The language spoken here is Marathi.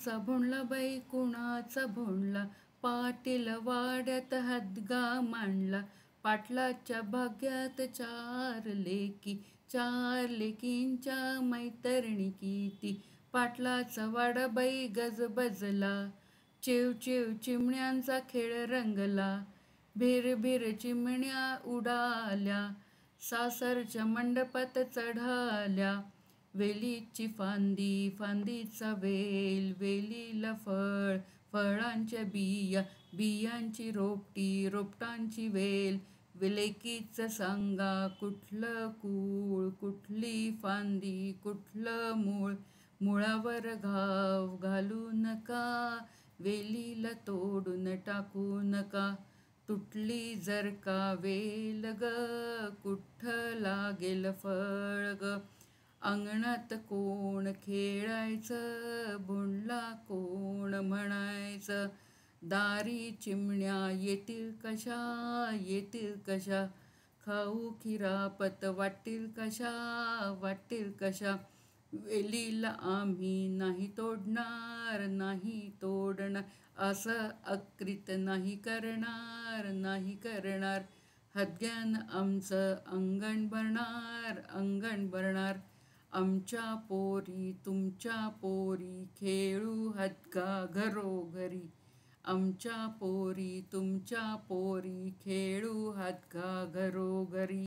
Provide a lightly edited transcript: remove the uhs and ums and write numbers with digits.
कुणाचा भोंडला बाई कुणाचा भोंडला, पाटील वाड्यात हादगा मांडला. पाटलाच्या भाग्यात चार लेकींच्या मैतरणी किती. पाटलाचा वाडा बाई गजबजला, चिव चिव चिमण्यांचा खेळ रंगला. भिर भिर चिमण्या उडाल्या, सासरच्या मंडपात चढाल्या. वेलीची फांदी फांदीचा वेल, वेलीला फळ फळांच्या बिया, बियांची रोपटी रोपटांची वेल. लेकीचं सांगा कुठलं कूळ, कुठली फांदी कुठलं मूळ. मुळावर घाव घालू नका, वेलीला तोडून टाकू नका. तुटली जर का वेल ग, कुठं लागेल फळ ग. अंगणात कोण खेळायचं, भोंडला कोण म्हणायचं. दारी चिमण्या येतील कशा, खाऊ खिरापत वाटतील कशा. वेलीला आम्ही नाही तोडणार, असं अक्रीत नाही करणार. हदग्यान आमचं अंगण भरणार. आमच्या पोरी तुमच्या पोरी, खेळू हदगा घरोघरी. आमच्या पोरी तुमच्या पोरी, खेळू हदगा घरोघरी.